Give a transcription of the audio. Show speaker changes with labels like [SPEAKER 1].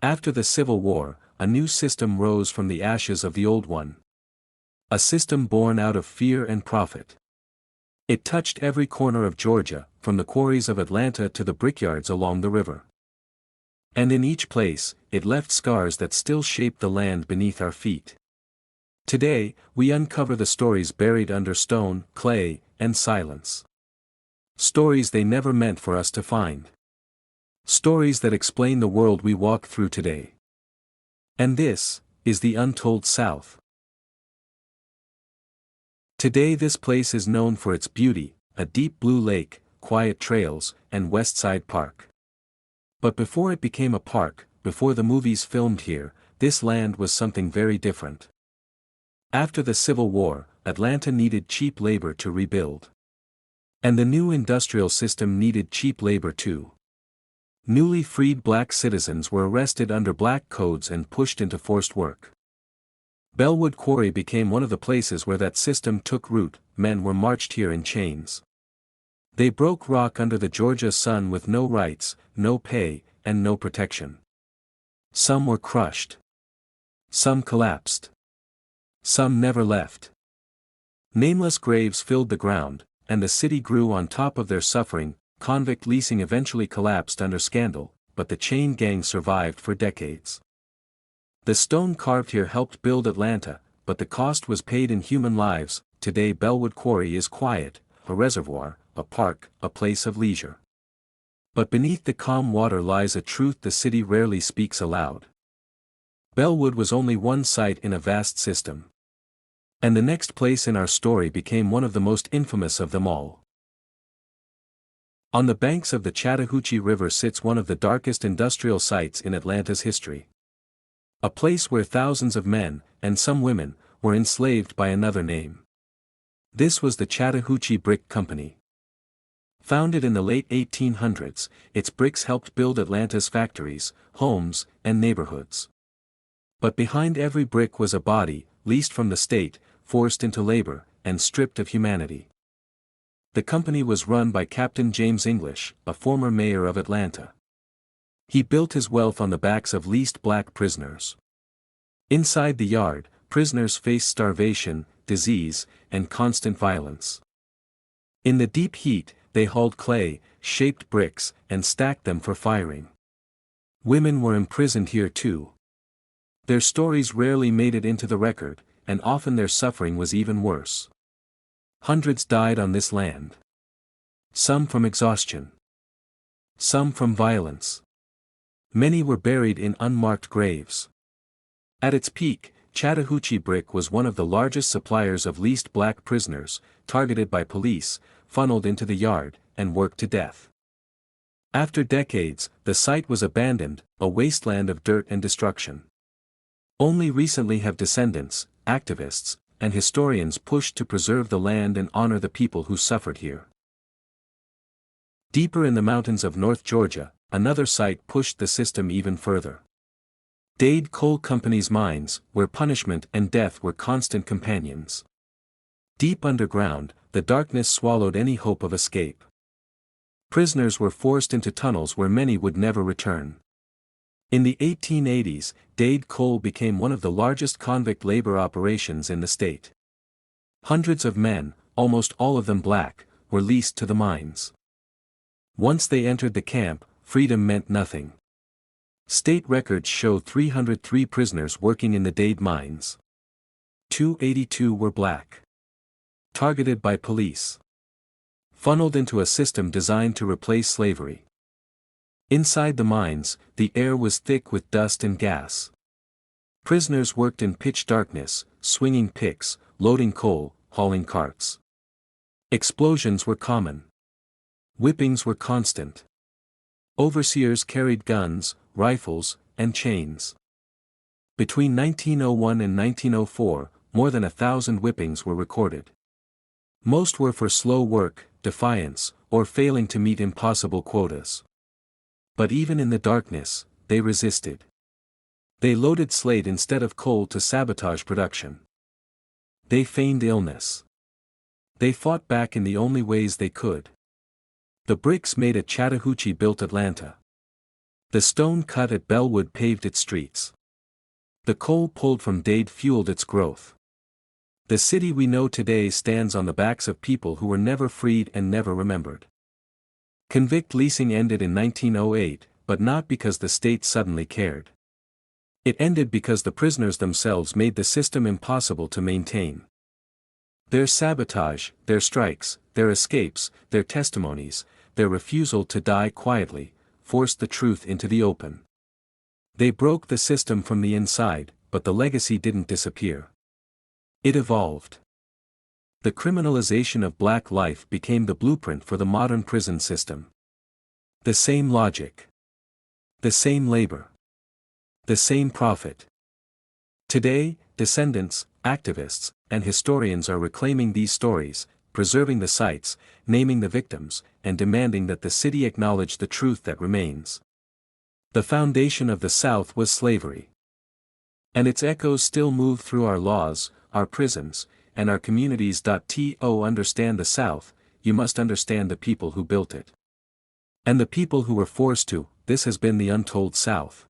[SPEAKER 1] After the Civil War, a new system rose from the ashes of the old one. A system born out of fear and profit. It touched every corner of Georgia, from the quarries of Atlanta to the brickyards along the river. And in each place, it left scars that still shape the land beneath our feet. Today, we uncover the stories buried under stone, clay, and silence. Stories they never meant for us to find. Stories that explain the world we walk through today. And this is the Untold South. Today this place is known for its beauty, a deep blue lake, quiet trails, and West Side Park. But before it became a park, before the movies filmed here, this land was something very different. After the Civil War, Atlanta needed cheap labor to rebuild. And the new industrial system needed cheap labor too. Newly freed black citizens were arrested under black codes and pushed into forced work. Bellwood Quarry became one of the places where that system took root. Men were marched here in chains. They broke rock under the Georgia sun with no rights, no pay, and no protection. Some were crushed. Some collapsed. Some never left. Nameless graves filled the ground, and the city grew on top of their suffering. Convict leasing eventually collapsed under scandal, but the chain gang survived for decades. The stone carved here helped build Atlanta, but the cost was paid in human lives. Today Bellwood Quarry is quiet, a reservoir, a park, a place of leisure. But beneath the calm water lies a truth the city rarely speaks aloud. Bellwood was only one site in a vast system. And the next place in our story became one of the most infamous of them all. On the banks of the Chattahoochee River sits one of the darkest industrial sites in Atlanta's history. A place where thousands of men, and some women, were enslaved by another name. This was the Chattahoochee Brick Company. Founded in the late 1800s, its bricks helped build Atlanta's factories, homes, and neighborhoods. But behind every brick was a body, leased from the state, forced into labor, and stripped of humanity. The company was run by Captain James English, a former mayor of Atlanta. He built his wealth on the backs of leased black prisoners. Inside the yard, prisoners faced starvation, disease, and constant violence. In the deep heat, they hauled clay, shaped bricks, and stacked them for firing. Women were imprisoned here too. Their stories rarely made it into the record, and often their suffering was even worse. Hundreds died on this land. Some from exhaustion. Some from violence. Many were buried in unmarked graves. At its peak, Chattahoochee Brick was one of the largest suppliers of leased black prisoners, targeted by police, funneled into the yard, and worked to death. After decades, the site was abandoned, a wasteland of dirt and destruction. Only recently have descendants, activists, and historians pushed to preserve the land and honor the people who suffered here. Deeper in the mountains of North Georgia, another site pushed the system even further. Dade Coal Company's mines, where punishment and death were constant companions. Deep underground, the darkness swallowed any hope of escape. Prisoners were forced into tunnels where many would never return. In the 1880s, Dade Coal became one of the largest convict labor operations in the state. Hundreds of men, almost all of them black, were leased to the mines. Once they entered the camp, freedom meant nothing. State records show 303 prisoners working in the Dade mines. 282 were black. Targeted by police. Funneled into a system designed to replace slavery. Inside the mines, the air was thick with dust and gas. Prisoners worked in pitch darkness, swinging picks, loading coal, hauling carts. Explosions were common. Whippings were constant. Overseers carried guns, rifles, and chains. Between 1901 and 1904, more than 1,000 whippings were recorded. Most were for slow work, defiance, or failing to meet impossible quotas. But even in the darkness, they resisted. They loaded slate instead of coal to sabotage production. They feigned illness. They fought back in the only ways they could. The bricks made a Chattahoochee-built Atlanta. The stone cut at Bellwood paved its streets. The coal pulled from Dade fueled its growth. The city we know today stands on the backs of people who were never freed and never remembered. Convict leasing ended in 1908, but not because the state suddenly cared. It ended because the prisoners themselves made the system impossible to maintain. Their sabotage, their strikes, their escapes, their testimonies, their refusal to die quietly, forced the truth into the open. They broke the system from the inside, but the legacy didn't disappear. It evolved. The criminalization of black life became the blueprint for the modern prison system. The same logic. The same labor. The same profit. Today, descendants, activists, and historians are reclaiming these stories, preserving the sites, naming the victims, and demanding that the city acknowledge the truth that remains. The foundation of the South was slavery. And its echoes still move through our laws, our prisons, and our communities. To understand the South, you must understand the people who built it. And the people who were forced to. This has been the Untold South.